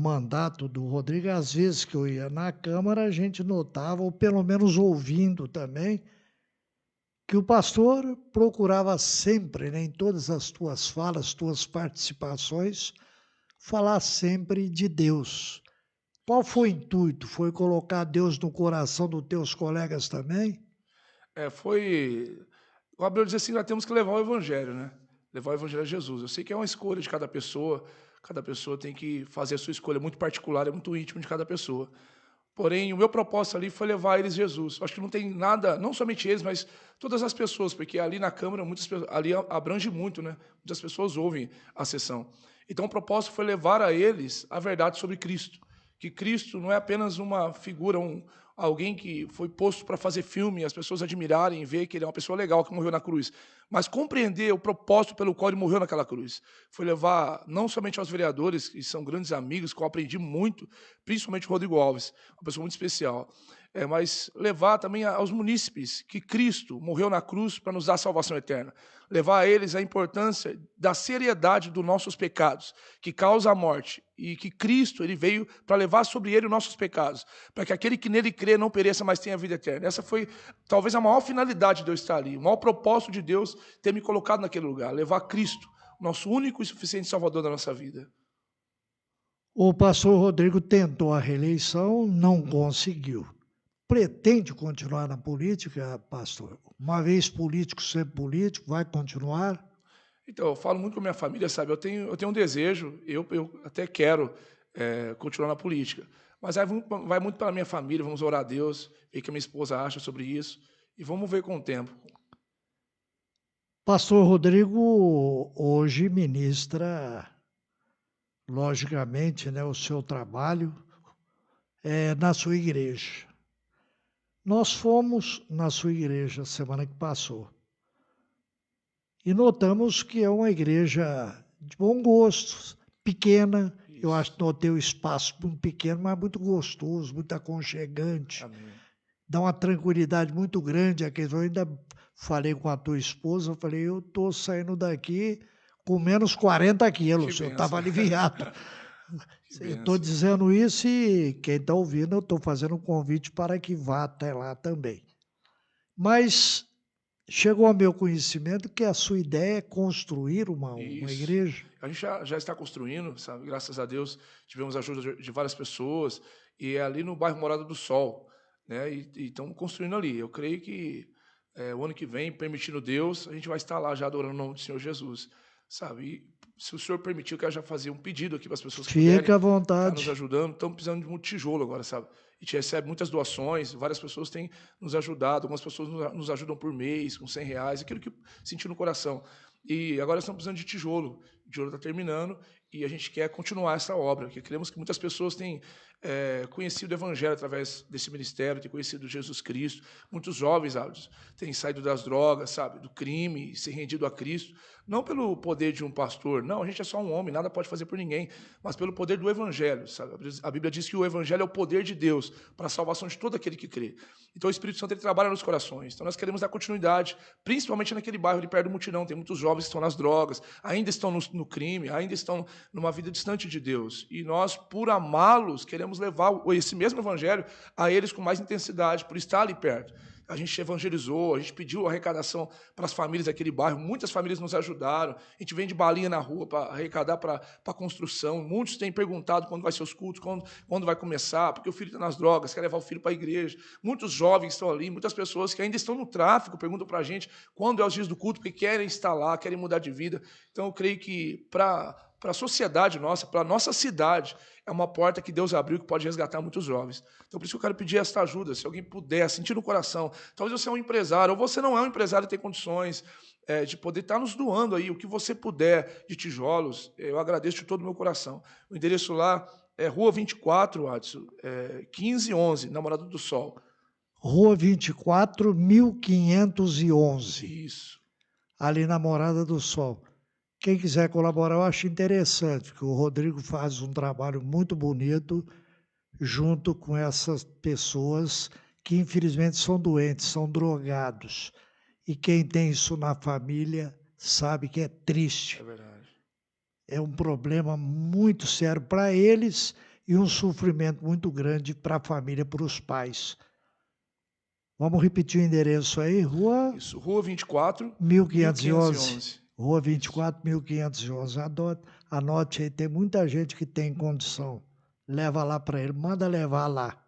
mandato do Rodrigo, às vezes que eu ia na Câmara, a gente notava, ou pelo menos ouvindo também, que o pastor procurava sempre, né, em todas as tuas falas, tuas participações, falar sempre de Deus. Qual foi o Isso. intuito? Foi colocar Deus no coração dos teus colegas também? Foi o Abel diz assim: "Nós temos que levar o evangelho, né, levar o evangelho a Jesus". Eu sei que é uma escolha de cada pessoa tem que fazer a sua escolha, é muito particular, é muito íntimo de cada pessoa. Porém, o meu propósito ali foi levar eles Jesus. Acho que não tem nada, não somente eles, mas todas as pessoas, porque ali na Câmara, muitas pessoas, ali abrange muito, né? Muitas pessoas ouvem a sessão. Então, o propósito foi levar a eles a verdade sobre Cristo. Que Cristo não é apenas uma figura, alguém que foi posto para fazer filme, as pessoas admirarem e ver que ele é uma pessoa legal que morreu na cruz, mas compreender o propósito pelo qual ele morreu naquela cruz. Foi levar não somente aos vereadores, que são grandes amigos, que eu aprendi muito, principalmente o Rodrigo Alves, uma pessoa muito especial. Mas levar também aos munícipes que Cristo morreu na cruz para nos dar salvação eterna. Levar a eles a importância da seriedade dos nossos pecados, que causa a morte, e que Cristo ele veio para levar sobre ele os nossos pecados, para que aquele que nele crê não pereça, mas tenha vida eterna. Essa foi talvez a maior finalidade de eu estar ali, o maior propósito de Deus ter me colocado naquele lugar, levar Cristo, nosso único e suficiente Salvador da nossa vida. O pastor Rodrigo tentou a reeleição, não conseguiu. Pretende continuar na política, pastor? Uma vez político, sempre político, vai continuar? Então, eu falo muito com a minha família, sabe, eu tenho um desejo, eu até quero, continuar na política, mas aí vai muito pela minha família, vamos orar a Deus, ver o que a minha esposa acha sobre isso, e vamos ver com o tempo. Pastor Rodrigo hoje ministra, logicamente, né, o seu trabalho na sua igreja. Nós fomos na sua igreja semana que passou e notamos que é uma igreja de bom gosto, pequena. Eu acho Isso. que notei o espaço muito pequeno, mas muito gostoso, muito aconchegante. Amém. Dá uma tranquilidade muito grande. A questão, eu ainda falei com a tua esposa, eu falei, eu estou saindo daqui com menos 40 Que quilos, eu estava benção. aliviado. Que Eu estou benção. dizendo isso e quem está ouvindo, eu estou fazendo um convite para que vá até lá também. Mas chegou ao meu conhecimento que a sua ideia é construir uma Isso. igreja. A gente já está construindo, sabe, graças a Deus, tivemos ajuda de várias pessoas, e é ali no bairro Morada do Sol, né, e estamos construindo ali. Eu creio que, o ano que vem, permitindo Deus, a gente vai estar lá já adorando o nome do Senhor Jesus, sabe. E se o senhor permitir, eu quero já fazer um pedido aqui para as pessoas que puderem Fique à estar nos vontade. ajudando. Estamos precisando de muito tijolo agora, sabe. A gente recebe muitas doações, várias pessoas têm nos ajudado, algumas pessoas nos ajudam por mês, com R$ 100, aquilo que sentiu no coração. E agora estamos precisando de tijolo. O tijolo está terminando e a gente quer continuar essa obra, porque queremos que muitas pessoas tenham conhecido o Evangelho através desse ministério, tenham conhecido Jesus Cristo. Muitos jovens, Alves, têm saído das drogas, sabe, do crime, se rendido a Cristo. Não pelo poder de um pastor, não, a gente é só um homem, nada pode fazer por ninguém, mas pelo poder do Evangelho, sabe? A Bíblia diz que o Evangelho é o poder de Deus para a salvação de todo aquele que crê. Então o Espírito Santo ele trabalha nos corações. Então nós queremos dar continuidade, principalmente naquele bairro de perto do Mutirão. Tem muitos jovens que estão nas drogas, ainda estão no crime, ainda estão numa vida distante de Deus. E nós, por amá-los, queremos levar esse mesmo Evangelho a eles com mais intensidade, por estar ali perto. A gente evangelizou, a gente pediu arrecadação para as famílias daquele bairro, muitas famílias nos ajudaram, a gente vende balinha na rua para arrecadar para a construção, muitos têm perguntado quando vai ser os cultos, quando vai começar, porque o filho está nas drogas, quer levar o filho para a igreja, muitos jovens estão ali, muitas pessoas que ainda estão no tráfico, perguntam para a gente quando é os dias do culto, porque querem estar lá, querem mudar de vida. Então eu creio que para a sociedade nossa, para a nossa cidade, é uma porta que Deus abriu que pode resgatar muitos jovens. Então, por isso que eu quero pedir esta ajuda, se alguém puder, sentir no coração. Talvez você é um empresário, ou você não é um empresário e tem condições de poder estar nos doando aí, o que você puder de tijolos, eu agradeço de todo o meu coração. O endereço lá é Rua 24, Adson, 1511, Namorada do Sol. Rua 24, 1511, Isso. ali na Morada do Sol. Quem quiser colaborar, eu acho interessante, porque o Rodrigo faz um trabalho muito bonito junto com essas pessoas que infelizmente são doentes, são drogados. E quem tem isso na família sabe que é É triste. verdade. É um problema muito sério para eles e um sofrimento muito grande para a família, para os pais. Vamos repetir o endereço aí, Rua Isso, Rua 24, 1511. 1511. Rua 24, 1511. Anote aí, tem muita gente que tem condição. Leva lá para ele, manda levar lá.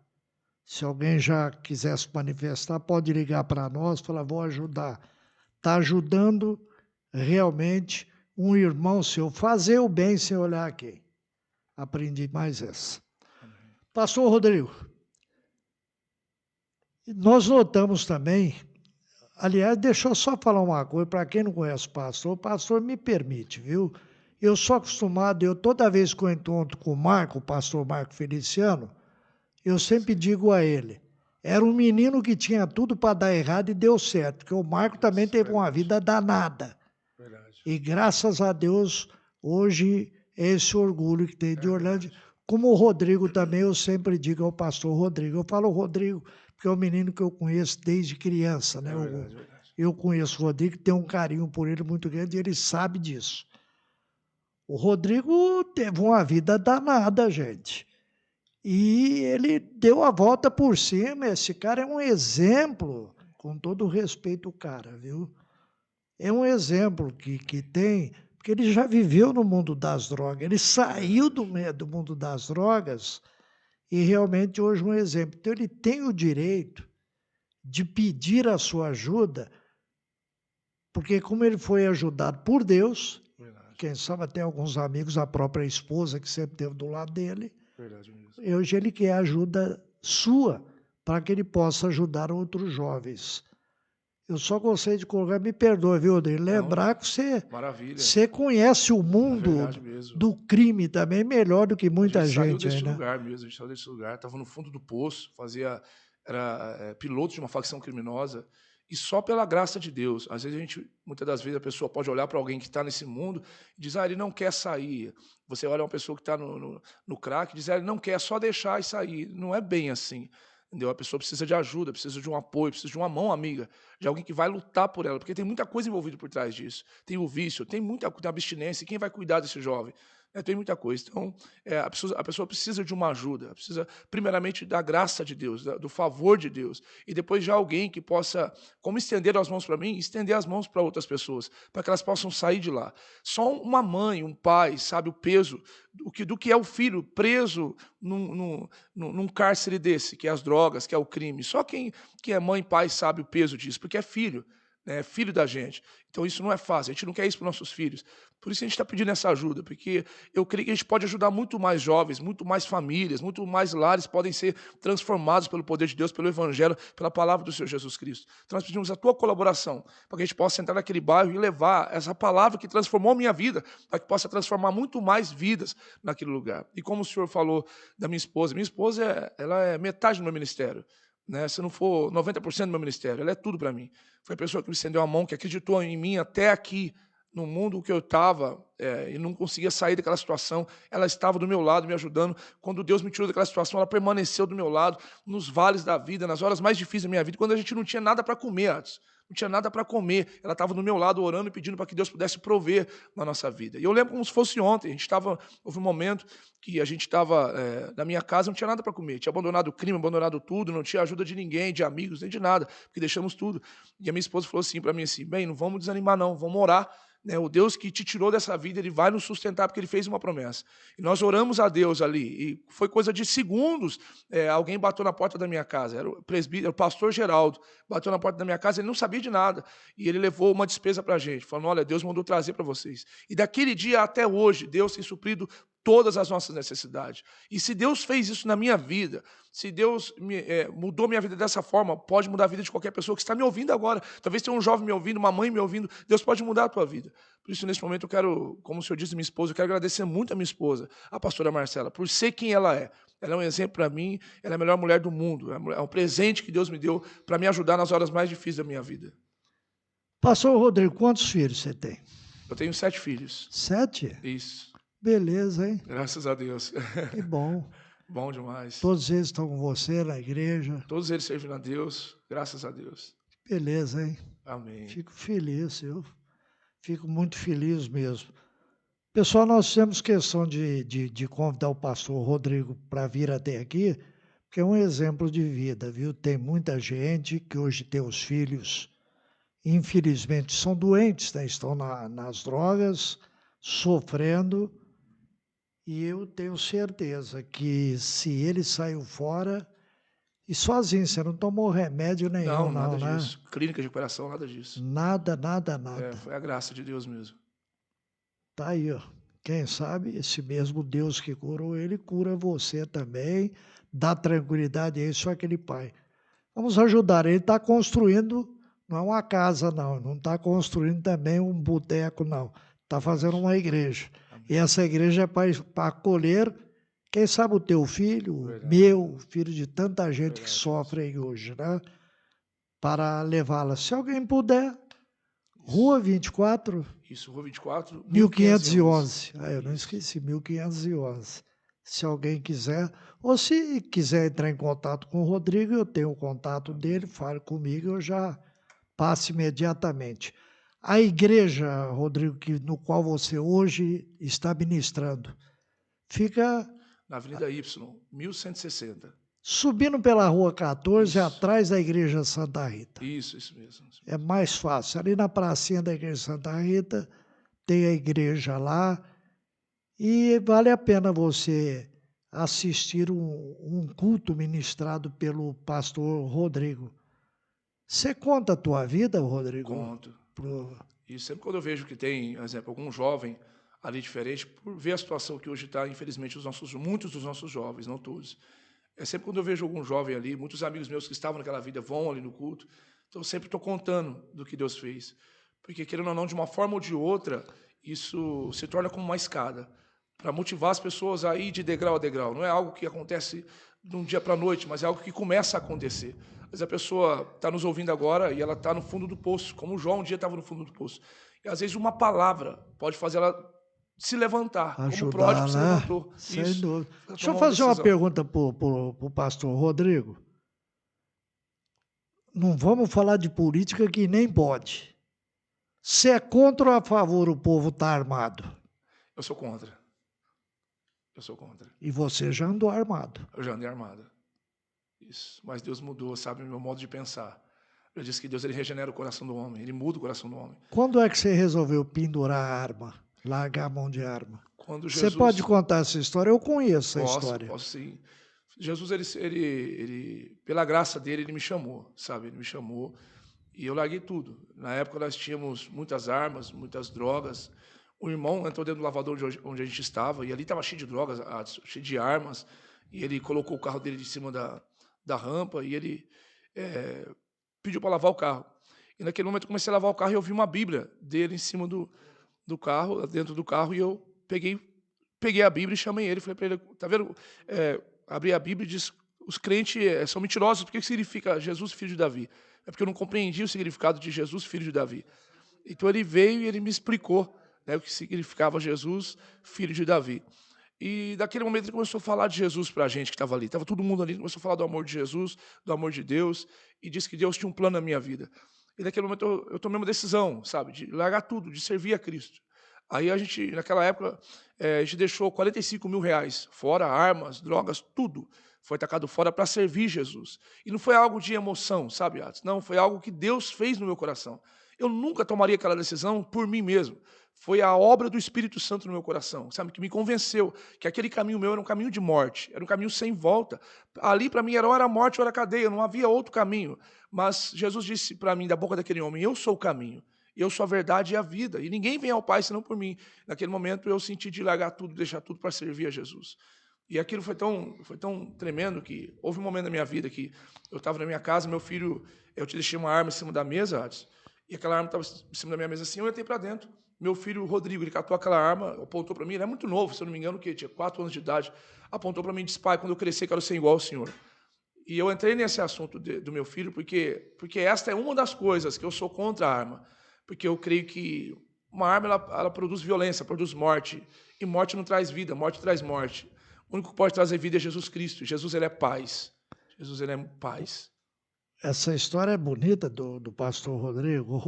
Se alguém já quiser se manifestar, pode ligar para nós, falar, vou ajudar. Está ajudando realmente um irmão seu, fazer o bem sem olhar quem. Aprendi mais essa. Pastor Rodrigo, nós notamos também, aliás, deixa eu só falar uma coisa, para quem não conhece o pastor me permite, viu? Eu sou acostumado, toda vez que eu encontro com o pastor Marco Feliciano, eu sempre digo a ele, era um menino que tinha tudo para dar errado e deu certo, porque o Marco também teve uma vida danada. Verdade. E graças a Deus, hoje, é esse orgulho que tem de Orlândia. Como o Rodrigo também, eu sempre digo ao pastor Rodrigo, eu falo Rodrigo, porque é um menino que eu conheço desde criança, né? Verdade. Eu conheço o Rodrigo, tenho um carinho por ele muito grande e ele sabe disso. O Rodrigo teve uma vida danada, gente. E ele deu a volta por cima. Esse cara é um exemplo, com todo o respeito, o cara, viu? É um exemplo que tem, porque ele já viveu no mundo das drogas, ele saiu do mundo das drogas e realmente hoje é um exemplo. Então ele tem o direito de pedir a sua ajuda, porque como ele foi ajudado por Deus, Verdade. quem sabe até alguns amigos, a própria esposa que sempre esteve do lado dele, Verdade mesmo. hoje ele quer ajuda sua para que ele possa ajudar outros jovens. Eu só gostei de colocar, me perdoe, viu, Rodrigo? Lembrar que você conhece o mundo do crime também melhor do que muita gente. Saiu desse lugar mesmo, a gente saiu desse lugar, estava no fundo do poço, era piloto de uma facção criminosa, e só pela graça de Deus. Às vezes muitas das vezes a pessoa pode olhar para alguém que está nesse mundo e diz, ele não quer sair. Você olha uma pessoa que está no crack e diz, ele não quer, é só deixar e sair. Não é bem assim. Entendeu? A pessoa precisa de ajuda, precisa de um apoio, precisa de uma mão amiga, de alguém que vai lutar por ela, porque tem muita coisa envolvida por trás disso. Tem o vício, tem abstinência, e quem vai cuidar desse jovem? Tem muita coisa. Então, a pessoa precisa de uma ajuda, precisa, primeiramente, da graça de Deus, do favor de Deus, e depois de alguém que possa, como estender as mãos para mim, estender as mãos para outras pessoas, para que elas possam sair de lá. Só uma mãe, um pai, sabe o peso do que é o filho preso num cárcere desse, que é as drogas, que é o crime. Só quem que é mãe e pai sabe o peso disso, porque é filho. É filho da gente. Então isso não é fácil, a gente não quer isso para os nossos filhos. Por isso a gente está pedindo essa ajuda, porque eu creio que a gente pode ajudar muito mais jovens, muito mais famílias, muito mais lares podem ser transformados pelo poder de Deus, pelo Evangelho, pela palavra do Senhor Jesus Cristo. Então nós pedimos a tua colaboração, para que a gente possa entrar naquele bairro e levar essa palavra que transformou a minha vida, para que possa transformar muito mais vidas naquele lugar. E como o Senhor falou da minha esposa ela é metade do meu ministério. Né? Se não for 90% do meu ministério, ela é tudo para mim. Foi a pessoa que me estendeu a mão, que acreditou em mim até aqui, no mundo que eu estava, e não conseguia sair daquela situação. Ela estava do meu lado, me ajudando. Quando Deus me tirou daquela situação, ela permaneceu do meu lado, nos vales da vida, nas horas mais difíceis da minha vida, quando a gente não tinha nada para comer antes. Não tinha nada para comer. Ela estava do meu lado orando e pedindo para que Deus pudesse prover na nossa vida. E eu lembro como se fosse ontem. Houve um momento que a gente estava na minha casa, não tinha nada para comer. Tinha abandonado o crime, abandonado tudo, não tinha ajuda de ninguém, de amigos, nem de nada, porque deixamos tudo. E a minha esposa falou assim para mim assim, bem, não vamos desanimar não, vamos orar. O Deus que te tirou dessa vida, Ele vai nos sustentar, porque Ele fez uma promessa. E nós oramos a Deus ali, e foi coisa de segundos, alguém bateu na porta da minha casa, era o presbítero, o pastor Geraldo, bateu na porta da minha casa, ele não sabia de nada, e ele levou uma despesa para a gente, falando, olha, Deus mandou trazer para vocês. E daquele dia até hoje, Deus tem suprido todas as nossas necessidades. E se Deus fez isso na minha vida, se Deus mudou minha vida dessa forma, pode mudar a vida de qualquer pessoa que está me ouvindo agora. Talvez tenha um jovem me ouvindo, uma mãe me ouvindo. Deus pode mudar a tua vida. Por isso, nesse momento, eu quero, como o senhor disse, minha esposa, eu quero agradecer muito a minha esposa, a pastora Marcela, por ser quem ela é. Ela é um exemplo para mim, ela é a melhor mulher do mundo. É um presente que Deus me deu para me ajudar nas horas mais difíceis da minha vida. Pastor Rodrigo, quantos filhos você tem? Eu tenho 7 filhos. 7? Isso. Beleza, hein? Graças a Deus. Que bom. Bom demais. Todos eles estão com você na igreja? Todos eles servindo a Deus, graças a Deus. Beleza, hein? Amém. Fico feliz, eu fico muito feliz mesmo. Pessoal, nós temos questão de convidar o pastor Rodrigo para vir até aqui, porque é um exemplo de vida, viu? Tem muita gente que hoje tem os filhos, infelizmente, são doentes, né? Estão nas drogas, sofrendo, e eu tenho certeza que se ele saiu fora, e sozinho, você não tomou remédio nenhum, Não, não, nada né? disso. Clínica de recuperação, nada disso. Nada, nada, É, nada. foi a graça de Deus mesmo. Tá aí, ó. Quem sabe esse mesmo Deus que curou ele, cura você também, dá tranquilidade a ele, só aquele pai. Vamos ajudar, ele está construindo, não é uma casa não, não está construindo também um boteco não, está fazendo Verdade. uma igreja. E Amém. essa igreja é para acolher, quem sabe o teu filho, o Verdade. meu, o filho de tanta gente que Verdade, Edson. sofre aí hoje, né? Para levá-la. Se alguém puder, Rua Isso. 24, Isso, Rua 24, 1511. 1511. Ah, eu não Isso. esqueci, 1511. Se alguém quiser, ou se quiser entrar em contato com o Rodrigo, eu tenho o contato dele, Amém. fale comigo, eu já passo imediatamente. A igreja, Rodrigo, no qual você hoje está ministrando, fica Na Avenida Y, 1160. subindo pela Rua 14, Isso. atrás da Igreja Santa Rita. Isso mesmo. Isso É mesmo. mais fácil. Ali na pracinha da Igreja Santa Rita, tem a igreja lá, e vale a pena você assistir um culto ministrado pelo pastor Rodrigo. Você conta a tua vida, Rodrigo? Conto. Pro... E sempre quando eu vejo que tem, por exemplo, algum jovem ali diferente, por ver a situação que hoje está, infelizmente, muitos dos nossos jovens, não todos. É sempre quando eu vejo algum jovem ali, muitos amigos meus que estavam naquela vida vão ali no culto, então eu sempre estou contando do que Deus fez. Porque, querendo ou não, de uma forma ou de outra, isso se torna como uma escada para motivar as pessoas a ir de degrau a degrau. Não é algo que acontece de um dia para a noite, mas é algo que começa a acontecer. Mas a pessoa está nos ouvindo agora e ela está no fundo do poço, como o João um dia estava no fundo do poço. E às vezes uma palavra pode fazer ela se levantar, como o Ajudar, pródigo se né? levantou. Sem Isso, dúvida. para Deixa eu tomar uma fazer uma decisão. pergunta para o pastor Rodrigo. Não vamos falar de política que nem pode. Você é contra ou a favor o povo estar armado? Eu sou contra. Eu sou contra. E você já andou armado. Eu já andei armado. Isso. Mas Deus mudou, sabe, o meu modo de pensar. Eu disse que Deus ele regenera o coração do homem, ele muda o coração do homem. Quando é que você resolveu pendurar a arma? Largar a mão de arma? Quando Você pode Jesus, contar essa história? Eu conheço essa posso, história. posso sim. Jesus, pela graça dele, ele me chamou, sabe? Ele me chamou e eu larguei tudo. Na época nós tínhamos muitas armas, muitas drogas. O irmão entrou dentro do lavador onde a gente estava e ali estava cheio de drogas, cheio de armas. E ele colocou o carro dele de cima da rampa e ele pediu para lavar o carro. E naquele momento eu comecei a lavar o carro e eu vi uma Bíblia dele em cima do carro, dentro do carro, e eu peguei a Bíblia e chamei ele. Falei para ele, tá vendo? Abri a Bíblia e disse, os crentes são mentirosos. Por que significa Jesus, filho de Davi? É porque eu não compreendi o significado de Jesus, filho de Davi. Então ele veio e ele me explicou, né, o que significava Jesus, filho de Davi. E daquele momento ele começou a falar de Jesus para a gente que estava ali. Estava todo mundo ali, começou a falar do amor de Jesus, do amor de Deus, e disse que Deus tinha um plano na minha vida. E naquele momento eu tomei uma decisão, sabe, de largar tudo, de servir a Cristo. Aí a gente, naquela época, a gente deixou 45 mil reais, fora armas, drogas, tudo. Foi tacado fora para servir Jesus. E não foi algo de emoção, sabe, Atos? Não, foi algo que Deus fez no meu coração. Eu nunca tomaria aquela decisão por mim mesmo. Foi a obra do Espírito Santo no meu coração, sabe, que me convenceu que aquele caminho meu era um caminho de morte, era um caminho sem volta. Ali para mim era ou era morte ou era cadeia, não havia outro caminho. Mas Jesus disse para mim da boca daquele homem: eu sou o caminho, eu sou a verdade e a vida, e ninguém vem ao Pai senão por mim. Naquele momento eu senti de largar tudo, deixar tudo para servir a Jesus. E aquilo foi tão tremendo que houve um momento na minha vida que eu estava na minha casa, meu filho, eu te deixei uma arma em cima da mesa, Adson, e aquela arma estava em cima da minha mesa assim, eu entrei para dentro. Meu filho, Rodrigo, ele catou aquela arma, apontou para mim, ele é muito novo, se eu não me engano, que tinha 4 anos de idade, apontou para mim e disse: pai, quando eu crescer, quero ser igual ao senhor. E eu entrei nesse assunto do meu filho porque esta é uma das coisas que eu sou contra a arma, porque eu creio que uma arma ela produz violência, produz morte, e morte não traz vida, morte traz morte. O único que pode trazer vida é Jesus Cristo. Jesus, ele é paz. Jesus, ele é paz. Essa história é bonita do pastor Rodrigo.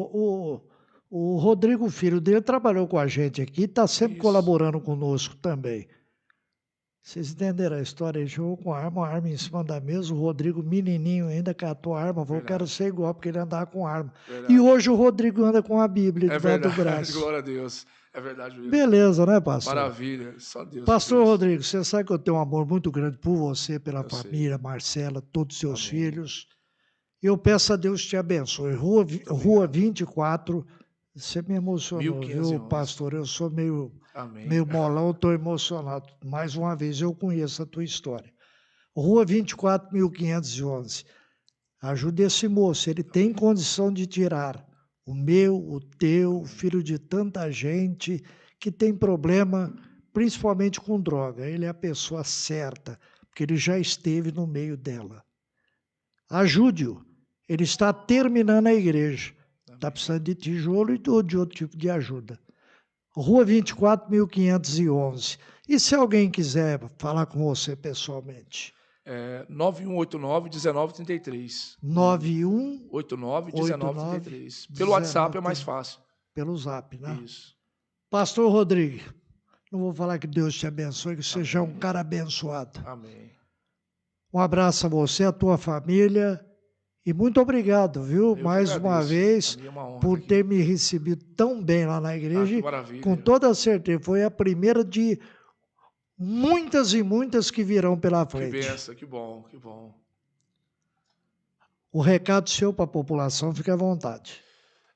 O Rodrigo, filho dele, trabalhou com a gente aqui, está sempre Isso. colaborando conosco também. Vocês entenderam a história? Ele chegou com a arma em cima da mesa, o Rodrigo, menininho, ainda catou a arma, falou, quero Verdade. ser igual, porque ele andava com arma. E Verdade. hoje o Rodrigo anda com a Bíblia É debaixo do verdade. braço. Glória a Deus. É verdade mesmo. Beleza, né, pastor? Maravilha. Só Deus. Pastor Rodrigo, você sabe que eu tenho um amor muito grande por você, pela Eu sei. família, Marcela, todos os seus Amém. filhos. E eu peço a Deus te abençoe. Rua 24, você me emocionou, 1511. viu, pastor? Eu sou meio Amém. molão, estou emocionado. Mais uma vez, eu conheço a tua história. Rua 24, 1511. Ajude esse moço, ele tem condição de tirar o meu, o teu, filho de tanta gente que tem problema, principalmente com droga. Ele é a pessoa certa, porque ele já esteve no meio dela. Ajude-o. Ele está terminando a igreja. Está precisando de tijolo e de outro tipo de ajuda. Rua 24, 1511. E se alguém quiser falar com você pessoalmente? 9189-1933. 9189-1933. Pelo WhatsApp é mais fácil. Pelo Zap, né? Isso. Pastor Rodrigo, não vou falar que Deus te abençoe, que você seja um cara abençoado. Amém. Um abraço a você, a tua família. E muito obrigado, viu? Mais uma vez, por ter me recebido tão bem lá na igreja. Que maravilha. Com toda certeza, foi a primeira de muitas e muitas que virão pela frente. Que benção, que bom, que bom. O recado seu para a população, fique à vontade.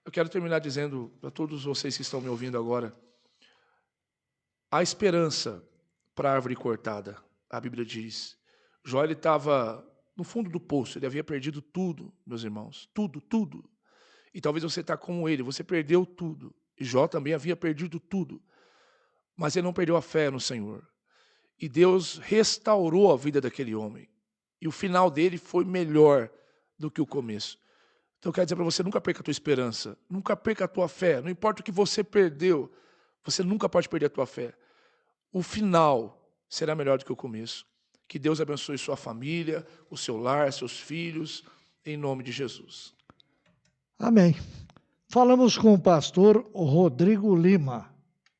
Eu quero terminar dizendo para todos vocês que estão me ouvindo agora, há esperança para a árvore cortada, a Bíblia diz. Jó, ele estava no fundo do poço, ele havia perdido tudo, meus irmãos, tudo, tudo. E talvez você está como ele, você perdeu tudo. E Jó também havia perdido tudo. Mas ele não perdeu a fé no Senhor. E Deus restaurou a vida daquele homem. E o final dele foi melhor do que o começo. Então eu quero dizer para você, nunca perca a tua esperança, nunca perca a tua fé. Não importa o que você perdeu, você nunca pode perder a tua fé. O final será melhor do que o começo. Que Deus abençoe sua família, o seu lar, seus filhos, em nome de Jesus. Amém. Falamos com o pastor Rodrigo Lima.